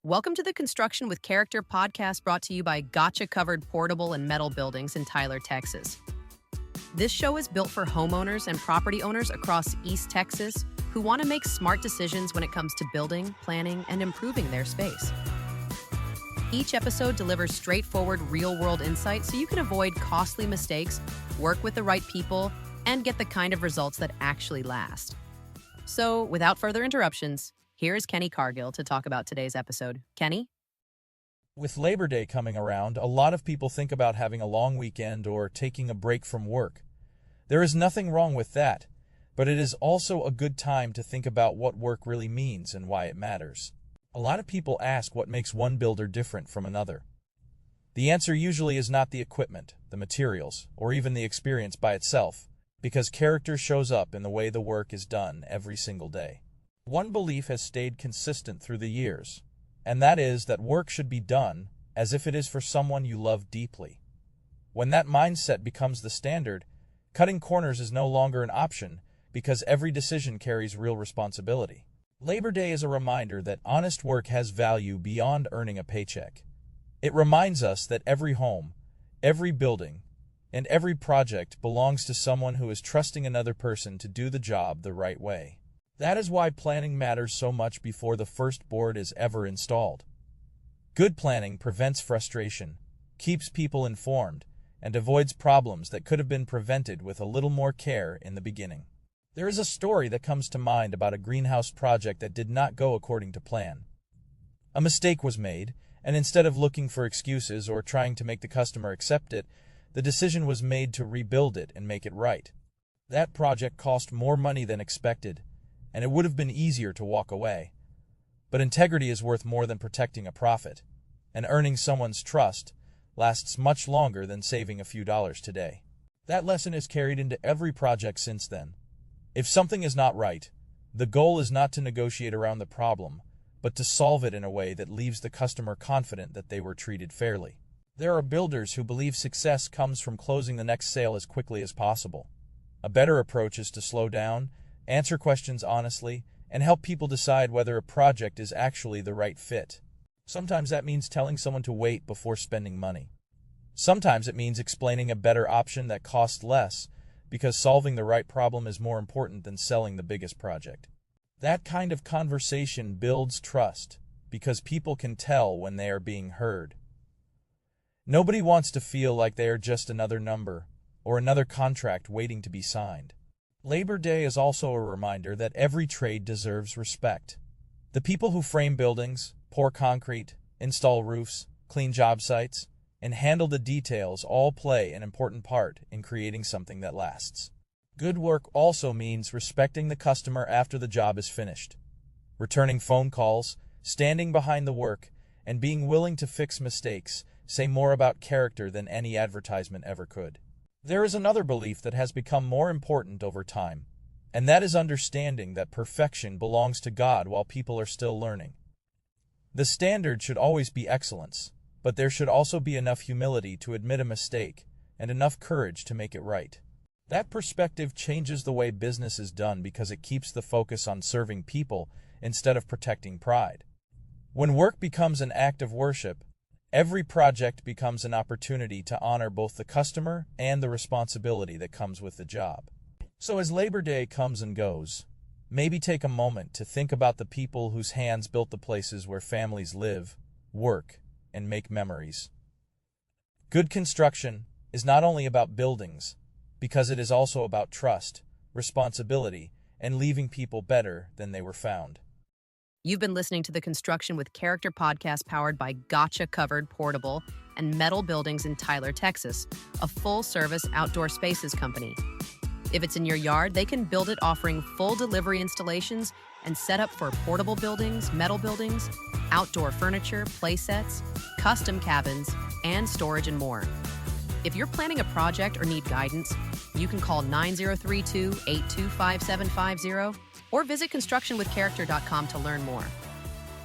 Welcome to the Construction with Character podcast brought to you by Gotcha Covered Portable and Metal Buildings in Tyler, Texas. This show is built for homeowners and property owners across East Texas who want to make smart decisions when it comes to building, planning, and improving their space. Each episode delivers straightforward, real-world insights so you can avoid costly mistakes, work with the right people, and get the kind of results that actually last. So, without further interruptions, here is Kenny Cargill to talk about today's episode. Kenny? With Labor Day coming around, a lot of people think about having a long weekend or taking a break from work. There is nothing wrong with that, but it is also a good time to think about what work really means and why it matters. A lot of people ask what makes one builder different from another. The answer usually is not the equipment, the materials, or even the experience by itself, because character shows up in the way the work is done every single day. One belief has stayed consistent through the years, and that is that work should be done as if it is for someone you love deeply. When that mindset becomes the standard, cutting corners is no longer an option because every decision carries real responsibility. Labor Day is a reminder that honest work has value beyond earning a paycheck. It reminds us that every home, every building, and every project belongs to someone who is trusting another person to do the job the right way. That is why planning matters so much before the first board is ever installed. Good planning prevents frustration, keeps people informed, and avoids problems that could have been prevented with a little more care in the beginning. There is a story that comes to mind about a greenhouse project that did not go according to plan. A mistake was made, and instead of looking for excuses or trying to make the customer accept it, the decision was made to rebuild it and make it right. That project cost more money than expected, and it would have been easier to walk away. But integrity is worth more than protecting a profit, and earning someone's trust lasts much longer than saving a few dollars today. That lesson is carried into every project since then. If something is not right, the goal is not to negotiate around the problem, but to solve it in a way that leaves the customer confident that they were treated fairly. There are builders who believe success comes from closing the next sale as quickly as possible. A better approach is to slow down, answer questions honestly, and help people decide whether a project is actually the right fit. Sometimes that means telling someone to wait before spending money. Sometimes it means explaining a better option that costs less, because solving the right problem is more important than selling the biggest project. That kind of conversation builds trust, because people can tell when they are being heard. Nobody wants to feel like they are just another number, or another contract waiting to be signed. Labor Day is also a reminder that every trade deserves respect. The people who frame buildings, pour concrete, install roofs, clean job sites, and handle the details all play an important part in creating something that lasts. Good work also means respecting the customer after the job is finished. Returning phone calls, standing behind the work, and being willing to fix mistakes say more about character than any advertisement ever could. There is another belief that has become more important over time, and that is understanding that perfection belongs to God while people are still learning. The standard should always be excellence, but there should also be enough humility to admit a mistake and enough courage to make it right. That perspective changes the way business is done because it keeps the focus on serving people instead of protecting pride. When work becomes an act of worship, every project becomes an opportunity to honor both the customer and the responsibility that comes with the job. So as Labor Day comes and goes, maybe take a moment to think about the people whose hands built the places where families live, work, and make memories. Good construction is not only about buildings, because it is also about trust, responsibility, and leaving people better than they were found. You've been listening to the Construction with Character podcast powered by Gotcha Covered Portable and Metal Buildings in Tyler, Texas, a full-service outdoor spaces company. If it's in your yard, they can build it offering full delivery installations and set up for portable buildings, metal buildings, outdoor furniture, play sets, custom cabins, and storage and more. If you're planning a project or need guidance, you can call 9032-825750 or visit constructionwithcharacter.com to learn more.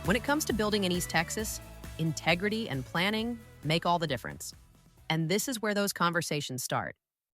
When it comes to building in East Texas, integrity and planning make all the difference. And this is where those conversations start.